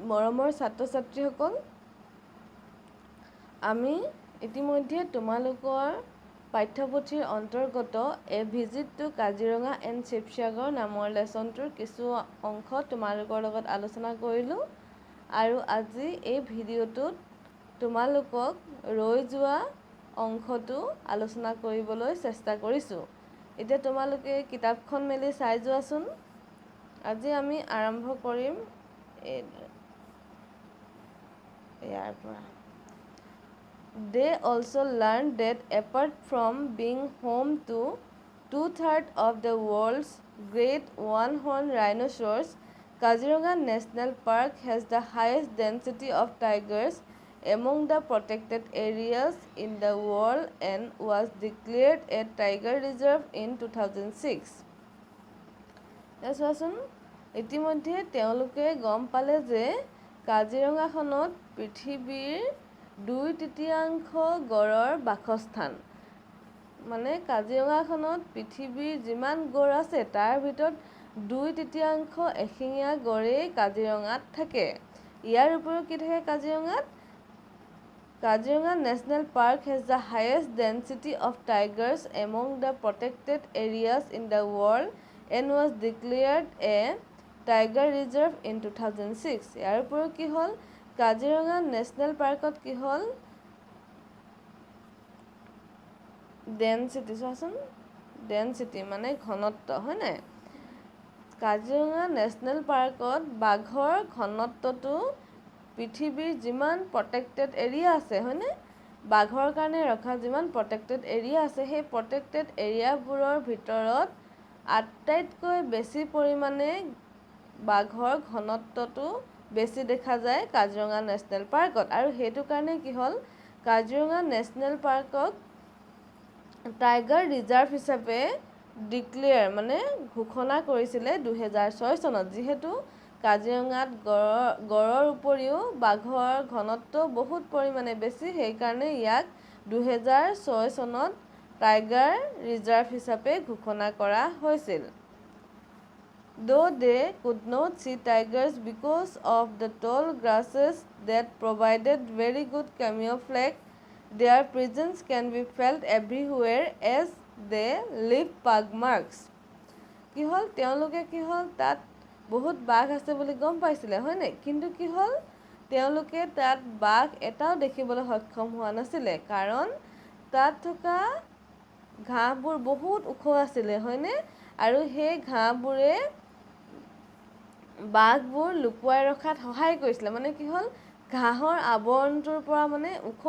মৰমৰ ছাত্ৰ ছাত্ৰীসকল, আমি ইতিমধ্যে তোমালোকৰ পাঠ্যপুথিৰ অন্তৰ্গত a visit to Kaziranga and Sivasagar নামৰ লেচনটোৰ কিছু অংশ তোমালোকৰ লগত আলোচনা কৰিলোঁ আৰু আজি এই ভিডিঅ'টোত তোমালোকক ৰৈ যোৱা অংশটো আলোচনা কৰিবলৈ চেষ্টা কৰিছোঁ। এতিয়া তোমালোকে কিতাপখন মেলি চাই যোৱাচোন। আজি আমি আৰম্ভ কৰিম ইয়াৰ পৰা। They also learned that apart from being home to 2/3 of the world's great one-horned rhinoceros, Kaziranga National Park has the highest density of tigers among the protected areas in the world and was declared a tiger reserve in 2006. চোৱাচোন, ইতিমধ্যে তেওঁলোকে গম পালে যে কাজিৰঙাখনত পৃথিৱীৰ 2/3 গড়ৰ বাসস্থান। মানে কাজিৰঙাখনত পৃথিৱীৰ যিমান গড় আছে তাৰ ভিতৰত 2/3 এশিঙীয়া গড়েই কাজিৰঙাত থাকে। ইয়াৰ উপৰিও কি থাকে কাজিৰঙাত? Kaziranga National Park has the highest density of tigers among the protected areas in the world and was declared a tiger reserve in 2006. ইয়াৰ উপৰিও কি হ'ল? কাজিৰঙা নেশ্যনেল পাৰ্কত কি হ'ল? ডেনচিটি, চোৱাচোন, ডেনচিটি মানে ঘনত্ব, হয় নাই? কাজিৰঙা নেশ্যনেল পাৰ্কত বাঘৰ ঘনত্বটো পৃথিৱীৰ যিমান প্ৰটেক্টেড এৰিয়া আছে, হয়নে? বাঘৰ কাৰণে ৰখা যিমান প্ৰটেক্টেড এৰিয়া আছে সেই প্ৰটেক্টেড এৰিয়াবোৰৰ ভিতৰত আটাইতকৈ বেছি পৰিমাণে বাঘৰ ঘনত্বটো বেছি দেখা যায় কাজিৰঙা নেশ্যনেল পাৰ্কত। আৰু সেইটো কাৰণে কি হ'ল? কাজিৰঙা নেশ্যনেল পাৰ্কক টাইগাৰ ৰিজাৰ্ভ হিচাপে ডিক্লেয়াৰ মানে ঘোষণা কৰিছিলে 2006 চনত। যিহেতু কাজিৰঙাত গড়ৰ উপৰিও বাঘৰ ঘনত্ব বহুত পৰিমাণে বেছি, সেইকাৰণে ইয়াক 2006 চনত টাইগাৰ ৰিজাৰ্ভ হিচাপে ঘোষণা কৰা হৈছিল। Though they could not see tigers because of the tall grasses that provided very good camouflage, their presence can be felt everywhere as they leave pug marks. কি হ'ল? তেওঁলোকে কি হ'ল? তাত বহুত বাঘ আছে বুলি গম পাইছিলে, হয় নাই? কিন্তু কি হ'ল? তেওঁলোকে তাত বাঘ এটাও দেখিবলৈ সক্ষম হোৱা নাছিলে, কাৰণ তাত থকা ঘাঁহবোৰ বহুত ওখ আছিলে, হয়নে? আৰু সেই ঘাঁহবোৰে বাঘবোৰ লুকুৱাই ৰখাত সহায় কৰিছিলে। মানে কি হ'ল? ঘাঁহৰ আৱৰণটোৰ পৰা মানে ওখ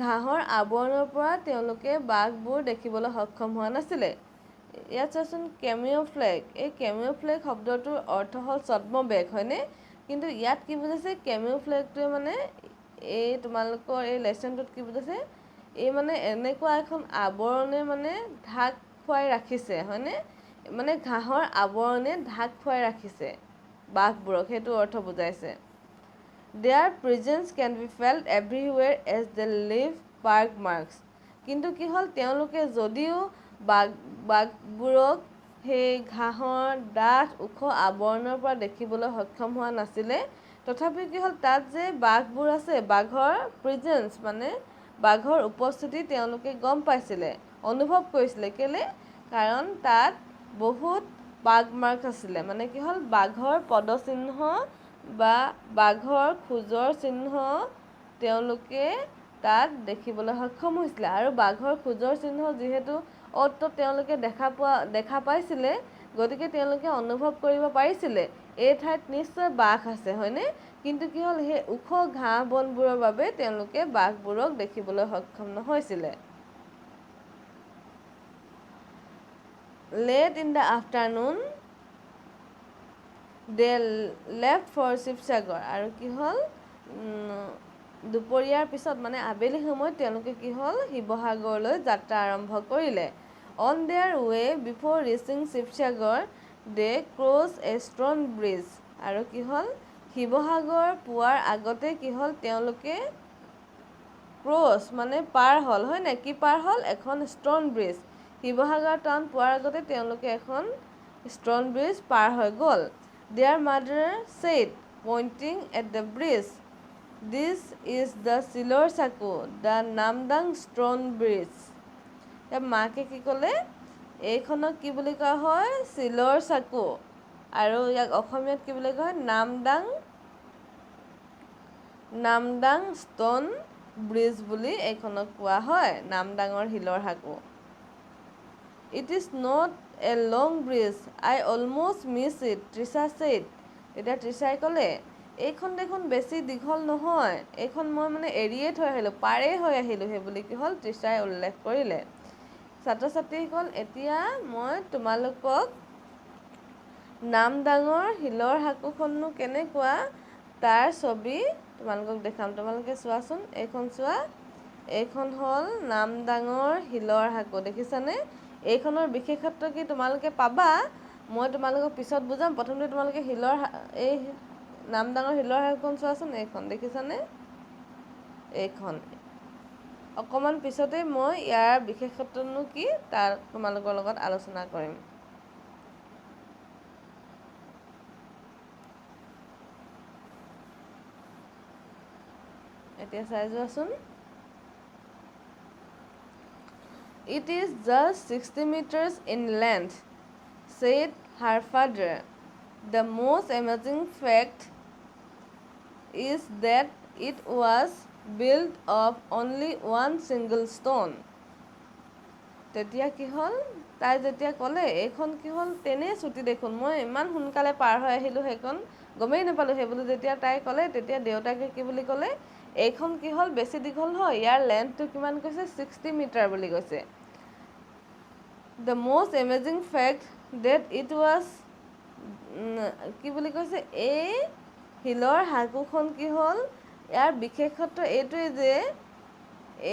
ঘাঁহৰ আৱৰণৰ পৰা তেওঁলোকে বাঘবোৰ দেখিবলৈ সক্ষম হোৱা নাছিলে। ইয়াত চোৱাচোন, কেমিঅ'ফ্লেগ। এই কেমিঅ'ফ্লেগ শব্দটোৰ অৰ্থ হ'ল ছদ্মবেগ, হয়নে? কিন্তু ইয়াত কি বুজাইছে? কেমিঅ'ফ্লেগটোৱে মানে এই তোমালোকৰ এই লেচনটোত কি বুজাইছে? এই মানে এনেকুৱা এখন আৱৰণে মানে ঢাক খুৱাই ৰাখিছে, হয়নে? মানে ঘাঁহৰ আৱৰণে ঢাক খুৱাই ৰাখিছে বাঘবোৰক, সেইটো অৰ্থ বুজাইছে। Their presence can be felt everywhere as they leave pug marks. কিন্তু কি হ'ল? তেওঁলোকে যদিও বাঘবোৰক সেই ঘাঁহৰ ডাঠ ওখ আৱৰণৰ পৰা দেখিবলৈ সক্ষম হোৱা নাছিলে, তথাপিও কি হ'ল? তাত যে বাঘবোৰ আছে, বাঘৰ প্ৰেজেন্স মানে বাঘৰ উপস্থিতি তেওঁলোকে গম পাইছিলে, অনুভৱ কৰিছিলে। কেলে? কাৰণ তাত বহুত পাগ মাৰ্ক আছিলে। মানে কি হ'ল? বাঘৰ পদচিহ্ন বা বাঘৰ খোজৰ চিহ্ন তেওঁলোকে তাত দেখিবলৈ সক্ষম হৈছিলে। আৰু বাঘৰ খোজৰ চিহ্ন যিহেতু অত তেওঁলোকে দেখা পাইছিলে, গতিকে তেওঁলোকে অনুভৱ কৰিব পাৰিছিলে এই ঠাইত নিশ্চয় বাঘ আছে, হয়নে? কিন্তু কি হ'ল? সেই ওখ ঘাঁহ বনবোৰৰ বাবে তেওঁলোকে বাঘবোৰক দেখিবলৈ সক্ষম নহৈছিলে। Late in the afternoon, they left for Sivasagar. আৰু কি হ'ল? দুপৰীয়াৰ পিছত মানে আবেলি সময়ত তেওঁলোকে কি হ'ল? শিৱসাগৰলৈ যাত্ৰা আৰম্ভ কৰিলে। On their way before reaching Sivasagar, they crossed a stone bridge. আৰু কি হ'ল? শিৱসাগৰ পোৱাৰ আগতে কি হ'ল? তেওঁলোকে ক্ৰছ মানে পাৰ হ'ল, হয় নাই? কি পাৰ হ'ল? এখন ষ্ট'ন ব্ৰিজ। শিৱসাগৰ টাউন পোৱাৰ আগতে তেওঁলোকে এখন ষ্ট'ন ব্ৰিজ পাৰ হৈ গ'ল। Their mother said pointing at the bridge. This is the Silor Saku, the Namdang Stone Bridge. মাকে কি ক'লে এইখনক কি বুলি কোৱা হয় শিলৰ চাকু আৰু ইয়াক অসমীয়াত কি বুলি কোৱা হয় নামদাং ষ্ট'ন ব্ৰিজ বুলি এইখনক কোৱা হয় নামদাঙৰ শিলৰ সাঁকো It is not a long bridge. I almost miss it, Trisha said. তেতিয়া তৃষাই ক'লে এইখন দেখোন বেছি দীঘল নহয় এইখন মই মানে এৰিয়ে থৈ আহিলোঁ পাৰেই হৈ আহিলোঁ সেই বুলি কি হ'ল তৃষাই উল্লেখ কৰিলে ছাত্ৰ ছাত্ৰীসকল এতিয়া মই তোমালোকক নামদাঙৰ শিলৰ সাঁকোখননো কেনেকুৱা তাৰ ছবি তোমালোকক দেখাম তোমালোকে চোৱাচোন এইখন চোৱা এইখন হ'ল নামদাঙৰ শিলৰ সাঁকো দেখিছানে এইখনৰ বিশেষত্ব কি তোমালোকে পাবা মই তোমালোকক পিছত বুজাম প্ৰথমতে তোমালোকে এই নামদাঙৰ শিলৰ সাঁকোখন চোৱাচোন এইখন দেখিছানে এইখন অকণমান পিছতে মই ইয়াৰ বিশেষত্বনো কি তাৰ তোমালোকৰ লগত আলোচনা কৰিম এতিয়া চাই যোৱাচোন It is just 60 meters in length, said her father. The most amazing fact is that it was built of only one single stone. তেতিয়া কি হ'ল তাই যেতিয়া ক'লে এইখন কি হ'ল তেনেই ছুটি দেখোন মই ইমান সোনকালে পাৰ হৈ আহিলোঁ সেইখন গমেই নাপালোঁ সেই বুলি যেতিয়া তাই ক'লে তেতিয়া দেউতাকে কি বুলি ক'লে এইখন কি হ'ল বেছি দীঘল হয় ইয়াৰ লেন্থটো কিমান কৈছে 60 মিটাৰ বুলি কৈছে The most amazing fact that it was কি বুলি কৈছে এই শিলৰ সাঁকোখন কি হ'ল ইয়াৰ বিশেষত্ব এইটোৱে যে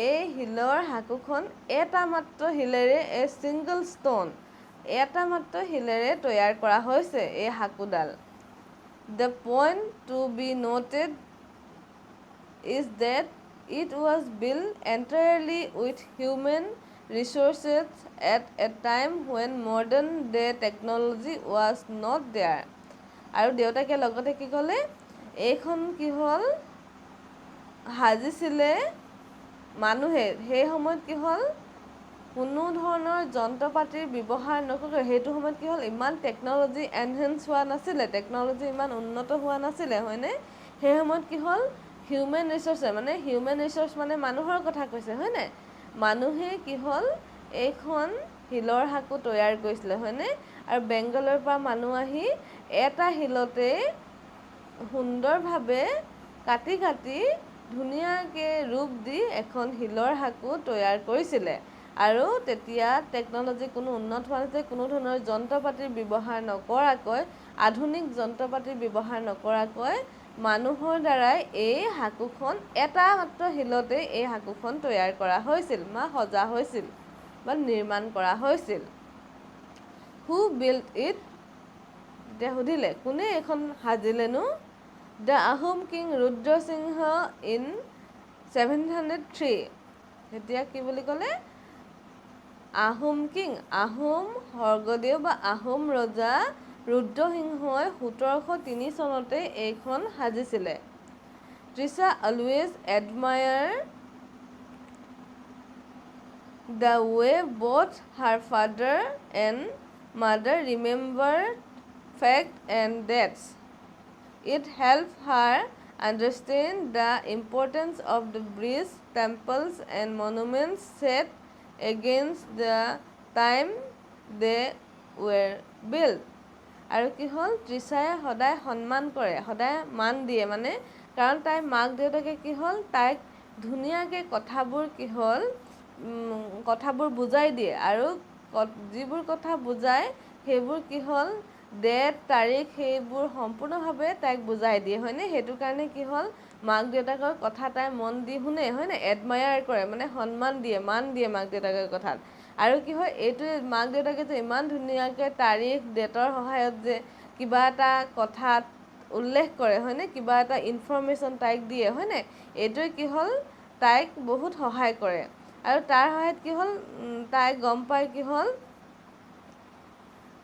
এই শিলৰ সাঁকোখন এটা মাত্ৰ শিলেৰে ছিংগল ষ্ট'ন এটা মাত্ৰ শিলেৰে তৈয়াৰ কৰা হৈছে এই সাঁকোডাল The point to be noted is that it was built entirely with human resources at a time when modern day technology was not there. আৰু দেউতাকে লগতে কি ক'লে এইখন কি হ'ল সাজিছিলে মানুহে সেই সময়ত কি হ'ল কোনো ধৰণৰ যন্ত্ৰপাতিৰ ব্যৱহাৰ নকৰে সেইটো সময়ত কি হ'ল ইমান টেকন'লজি এনহেন্স হোৱা নাছিলে টেকন'লজি ইমান উন্নত হোৱা নাছিলে হয়নে সেই সময়ত কি হ'ল হিউমেন ৰিচোৰ্চ মানে হিউমেন ৰিচোৰ্চ মানে মানুহৰ কথা কৈছে হয়নে মানুহে কি হ'ল এইখন শিলৰ সাঁকো তৈয়াৰ কৰিছিলে হয়নে আৰু বেংগলৰ পৰা মানুহ আহি এটা শিলতে সুন্দৰভাৱে কাটি কাটি ধুনীয়াকৈ ৰূপ দি এখন শিলৰ সাঁকো তৈয়াৰ কৰিছিলে আৰু তেতিয়া টেকন'লজি কোনো উন্নত হোৱা নাছিলে কোনো ধৰণৰ যন্ত্ৰপাতিৰ ব্যৱহাৰ নকৰাকৈ আধুনিক যন্ত্ৰপাতিৰ ব্যৱহাৰ নকৰাকৈ মানুহৰ দ্বাৰাই এই সাঁকোখন এটা মাত্ৰ শিলতে এই সাঁকোখন তৈয়াৰ কৰা হৈছিল বা সজা হৈছিল বা নিৰ্মাণ কৰা হৈছিল Who built it? এতিয়া সুধিলে কোনে এইখন সাজিলেনো The Ahom King Rudra Singha in 703 এতিয়া কি বুলি ক'লে আহোম কিং আহোম স্বৰ্গদেউ বা আহোম ৰজা ৰুদ্ৰসিংহই 1703 চনতে এইখন সাজিছিলে Trisha always admired the way both her father and mother remembered facts and dates. It helped her understand the importance of the bridge, temples and monuments set against the time they were built. আৰু কি হ'ল তৃষাই সদায় সন্মান কৰে সদায় মান দিয়ে মানে কাৰণ তাইৰ মাক দেউতাকে কি হ'ল তাইক ধুনীয়াকৈ কথাবোৰ কি হ'ল কথাবোৰ বুজাই দিয়ে আৰু যিবোৰ কথা বুজায় সেইবোৰ কি হ'ল ডেট তাৰিখ সেইবোৰ সম্পূৰ্ণভাৱে তাইক বুজাই দিয়ে হয়নে সেইটো কাৰণে কি হ'ল মাক দেউতাকৰ কথা তাই মন দি শুনে হয়নে এডমায়াৰ কৰে মানে সন্মান দিয়ে মান দিয়ে মাক দেউতাকৰ কথাত আৰু কি হয় এইটো মাক দেউতাকে যে ইমান ধুনীয়াকৈ তাৰিখ ডেটৰ সহায়ত যে কিবা এটা কথাত উল্লেখ কৰে হয়নে কিবা এটা ইনফৰমেশ্যন তাইক দিয়ে হয়নে এইটোৱে কি হ'ল তাইক বহুত সহায় কৰে আৰু তাৰ সহায়ত কি হ'ল তাই গম পায় কি হ'ল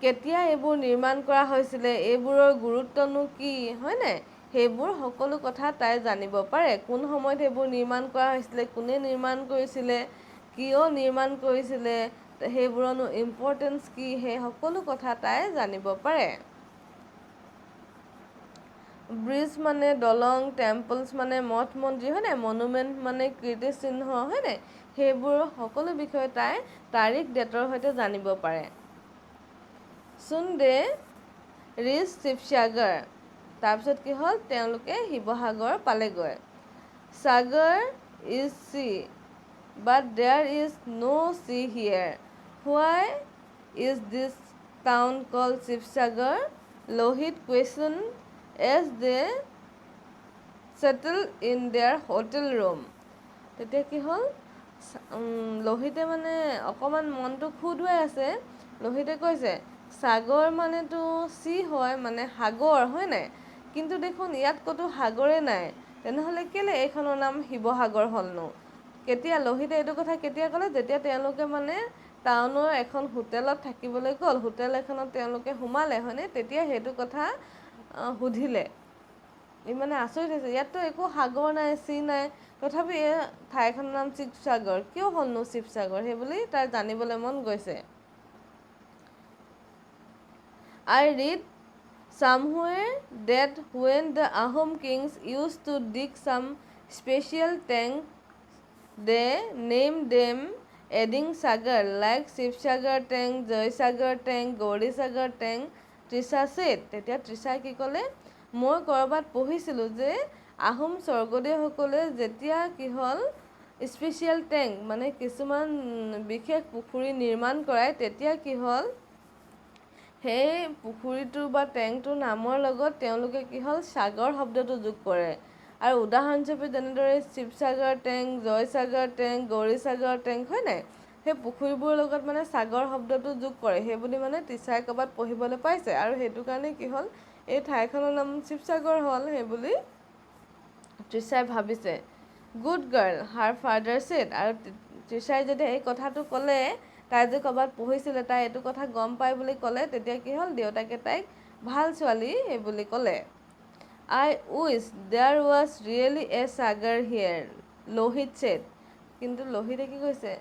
কেতিয়া এইবোৰ নিৰ্মাণ কৰা হৈছিলে এইবোৰৰ গুৰুত্বনো কি হয়নে সেইবোৰ সকলো কথা তাই জানিব পাৰে। কোন সময়ত সেইবোৰ নিৰ্মাণ কৰা হৈছিলে, কোনে নিৰ্মাণ কৰিছিলে, কিয় নিৰ্মাণ কৰিছিলে, সেইবোৰনো ইম্পৰ্টেঞ্চ কি, সেই সকলো কথা তাই জানিব পাৰে। ব্ৰিজ মানে দলং, টেম্পলছ মানে মঠ মন্দিৰ, হয় নাই, মনুমেণ্ট মানে কীৰ্তিচিহ্ন, হয় নাই, সেইবোৰ সকলো বিষয়ে তাই তাৰিখ ডেটৰ সৈতে জানিব পাৰে। চুন দে ৰিচ শিৱসাগৰ, তাৰপিছত কি হ'ল, তেওঁলোকে শিৱসাগৰ পালেগৈ। সাগৰ is sea but there is no' sea here, why is this town called Sivasagar, Lohit question as they settled in their hotel room। তেতিয়া কি হ'ল, লোহিতে মানে অকণমান মনটো খুদুৱাই আছে। লোহিতে কৈছে সাগৰ মানেতো চি হয়, মানে সাগৰ, হয় নাই, কিন্তু দেখোন ইয়াত ক'তো সাগৰে নাই, তেনেহ'লে কেলৈ এইখনৰ নাম শিৱসাগৰ হ'লনো। কেতিয়া লোহিতে এইটো কথা কেতিয়া ক'লে, যেতিয়া তেওঁলোকে মানে টাউনৰ এখন হোটেলত থাকিবলৈ গ'ল, হোটেল এখনত তেওঁলোকে সোমালে, হয়নে, তেতিয়া সেইটো কথা সুধিলে। ই মানে আচৰিত হৈছে, ইয়াততো একো সাগৰ নাই, চি নাই, তথাপি এই ঠাইখনৰ নাম শিৱসাগৰ, কিয় হ'লনো শিৱসাগৰ, সেইবুলি তাৰ জানিবলৈ মন গৈছে। I read somewhere that when the Ahom kings used to dig some special tanks, they named them adding Sagar, like Shivsagar tank, Joysagar tank, Gaurisagar tank, Trisha said। তেতিয়া তৃষাই কি ক'লে, মই ক'ৰবাত পঢ়িছিলোঁ যে আহোম স্বৰ্গদেউসকলে যেতিয়া কি হ'ল স্পেচিয়েল টেংক মানে কিছুমান বিশেষ পুখুৰী নিৰ্মাণ কৰায়, তেতিয়া কি হ'ল সেই পুখুৰীটো বা টেংকটোৰ নামৰ লগত তেওঁলোকে কি হ'ল সাগৰ শব্দটো যোগ কৰে। আৰু উদাহৰণস্বৰূপে যেনেদৰে Sivasagar tank, Joysagar tank, Gaurisagar tank, হয় নাই, সেই পুখুৰীবোৰৰ লগত মানে সাগৰ শব্দটো যোগ কৰে, সেইবুলি মানে তৃষাই ক'ৰবাত পঢ়িবলৈ পাইছে, আৰু সেইটো কাৰণে কি হ'ল এই ঠাইখনৰ নাম শিৱসাগৰ হ'ল, সেইবুলি তৃষাই ভাবিছে। গুড গাৰ্ল, হাৰ ফাদাৰ ছেড। আৰু তৃষাই যেতিয়া এই কথাটো ক'লে, তাই যে ক'ৰবাত পঢ়িছিলে, তাই এইটো কথা গম পাই বুলি ক'লে, তেতিয়া কি হ'ল দেউতাকে তাইক ভাল ছোৱালী সেইবুলি ক'লে। I wish there was really a sagar here, Lohit said. কিন্তু লোহিতে কি কৈছে,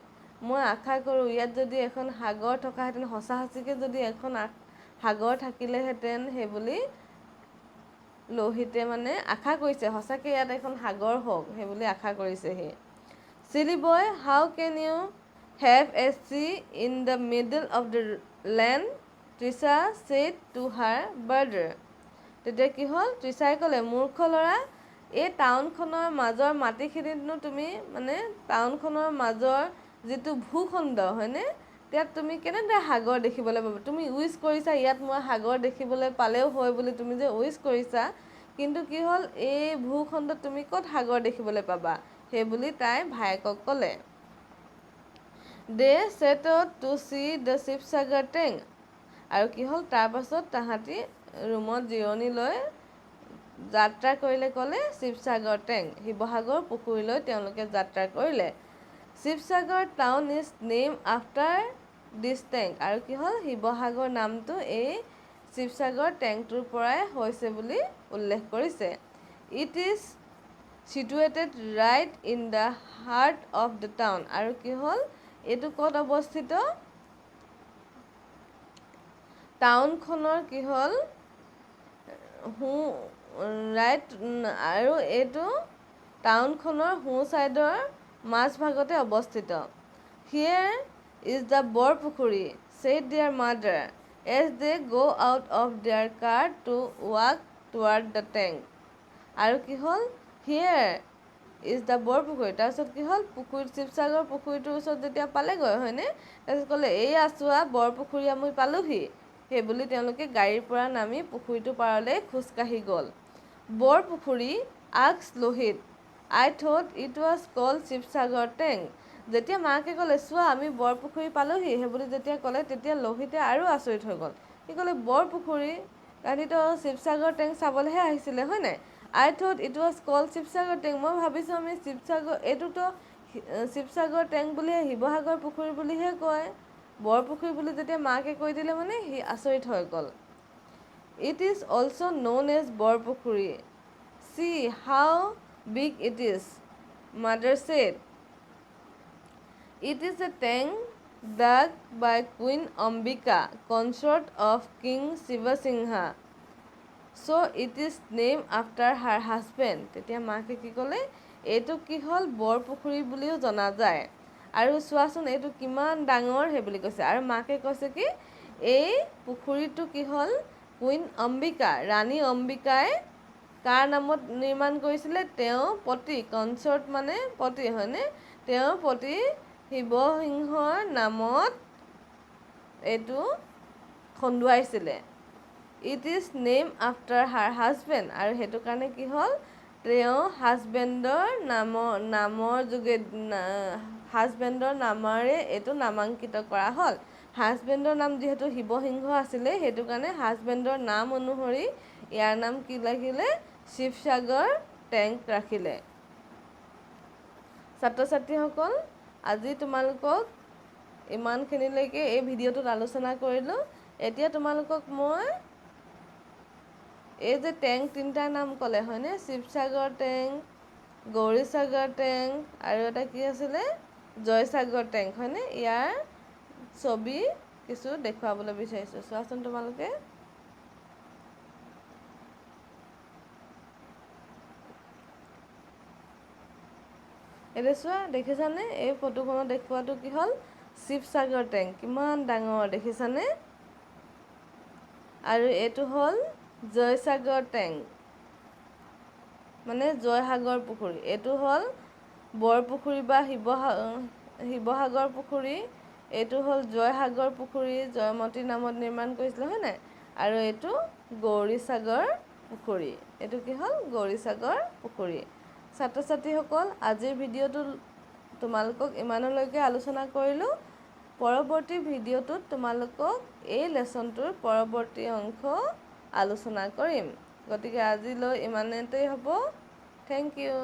মই আশা কৰোঁ ইয়াত যদি এখন সাগৰ থকাহেঁতেন, সঁচা সঁচিকৈ যদি এখন সাগৰ থাকিলেহেঁতেন, সেইবুলি লোহিতে মানে আশা কৰিছে, সঁচাকৈ ইয়াত এখন সাগৰ হওক, সেইবুলি আশা কৰিছে সি। Silly boy, how can you have a sea in the middle of the land, Trisha said to her brother. তেতিয়া কি হ'ল, তৃষাই ক'লে, মূৰ্খ ল'ৰা, এই টাউনখনৰ মাজৰ মাটিখিনিতনো তুমি মানে টাউনখনৰ মাজৰ যিটো ভূখণ্ড, হয়নে, ইয়াত তুমি কেনেদৰে সাগৰ দেখিবলৈ পাবা, তুমি উইচ কৰিছা ইয়াত মই সাগৰ দেখিবলৈ পালেও হয় বুলি তুমি যে উইচ কৰিছা, কিন্তু কি হ'ল এই ভূখণ্ডত তুমি ক'ত সাগৰ দেখিবলৈ পাবা, সেইবুলি তাই ভায়েকক ক'লে। They set out to see the Sivasagar tank. আৰু কি হ'ল তাৰপাছত তাহাঁতি ৰুমত জিৰণি লৈ যাত্ৰা কৰিলে, ক'লে শিৱসাগৰ টেংক, শিৱসাগৰ পুখুৰীলৈ তেওঁলোকে যাত্ৰা কৰিলে। Sivasagar town is name after this tank. আৰু কি হ'ল শিৱসাগৰ নামটো এই শিৱসাগৰ টেংকটোৰ পৰাই হৈছে বুলি উল্লেখ কৰিছে। It is situated right in the heart of the town. আৰু কি হ'ল এইটো ক'ত অৱস্থিত, টাউনখনৰ কি হ'ল ৰাইট, আৰু এইটো টাউনখনৰ সোঁ ছাইডৰ মাজভাগতে অৱস্থিত। Here is the Borpukhuri, said their mother as they go' out of their car to walk toward the tank. আৰু কি হ'ল হিয়েৰ ইজ দ্য বৰপুখুৰী, তাৰপিছত কি হ'ল শিৱসাগৰ পুখুৰীটোৰ ওচৰত যেতিয়া পালেগৈ, হয়নে, তাৰপিছত ক'লে এইয়া চোৱা বৰপুখুৰী আমি পালোহি, সেইবুলি তেওঁলোকে গাড়ীৰ পৰা নামি পুখুৰীটোৰ পাৰলৈ খোজকাঢ়ি গ'ল। Borpukhuri, asked Lohit, I thought it was called Sivasagar tank. যেতিয়া মাকে ক'লে চোৱা আমি বৰপুখুৰী পালোহি, সেইবুলি যেতিয়া ক'লে, তেতিয়া লোহিতে আৰু আচৰিত হৈ গ'ল। সি ক'লে বৰপুখুৰী, তাহাঁতিতো শিৱসাগৰ টেংক চাবলৈহে আহিছিলে, হয় নাই, I thought it was called Sivasagar tank, মই ভাবিছোঁ আমি এইটোতো শিৱসাগৰ টেংক বুলিহে, শিৱসাগৰ পুখুৰী বুলিহে কয়, বৰপুখুৰী বুলি যেতিয়া মাকে কৈ দিলে মানে সি আচৰিত হৈ গ'ল। It is also' known as Borpukhuri, See how big it is, mother said. It is a tank dug by Queen Ambika, consort of King Shivasingha. So it is named after her husband. তেতিয়া মাকে কি ক'লে, এইটো কি হ'ল বৰপুখুৰী বুলিও জনা যায় আৰু চোৱাচোন এইটো কিমান ডাঙৰ সেই বুলি কৈছে। আৰু মাকে কৈছে কি এই পুখুৰীটো কি হ'ল কুইন অম্বিকা, ৰাণী অম্বিকাই কাৰ নামত নিৰ্মাণ কৰিছিলে, তেওঁৰ পতি, কনচৰ্ট মানে পতি হয়নে, তেওঁৰ পতি শিৱসিংহৰ নামত এইটো খন্দুৱাইছিলে। It is name after her husband, আৰু সেইটো কাৰণে কি হ'ল তেওঁ হাজবেণ্ডৰ নামৰ হাজবেণ্ডৰ নামেৰে এইটো নামাংকিত কৰা হ'ল। হাজবেণ্ডৰ নাম যিহেতু শিৱসিংহ আছিলে, সেইটো কাৰণে হাজবেণ্ডৰ নাম অনুসৰি ইয়াৰ নাম কি ৰাখিলে, শিৱসাগৰ টেংক ৰাখিলে। ছাত্ৰ ছাত্ৰীসকল, আজি তোমালোকক ইমানখিনিলৈকে এই ভিডিঅ'টোত আলোচনা কৰিলোঁ। এতিয়া তোমালোকক মই এই যে টেংক তিনিটাৰ নাম ক'লে হয়নে, শিৱসাগৰ টেংক, গৌৰীসাগৰ টেংক আৰু এটা কি আছিলে জয়সাগৰ টেংক হয়নে, ইয়াৰ ছবি কিছু দেখুৱাবলৈ বিচাৰিছোঁ। চোৱাচোন তোমালোকে, এতিয়া চোৱা দেখিছানে, এই ফটোখনত দেখুৱাটো কি হ'ল শিৱসাগৰ টেংক, কিমান ডাঙৰ দেখিছানে। আৰু এইটো হ'ল জয়সাগৰ টেংক, মানে জয়সাগৰ পুখুৰী। এইটো হ'ল বৰপুখুৰী বা শিৱসাগৰ পুখুৰী। এইটো হ'ল জয়সাগৰ পুখুৰী, জয়মতী নামত নিৰ্মাণ কৰিছিলে হয় নাই। আৰু এইটো গৌৰীসাগৰ পুখুৰী, এইটো কি হ'ল গৌৰীসাগৰ পুখুৰী। ছাত্ৰ ছাত্ৰীসকল, আজিৰ ভিডিঅ'টো তোমালোকক ইমানলৈকে আলোচনা কৰিলোঁ। পৰৱৰ্তী ভিডিঅ'টোত তোমালোকক এই লেচনটোৰ পৰৱৰ্তী অংশ আলোচনা কৰিম। গতিকে আজিলৈ ইমানতেই হ'ব। Thank U.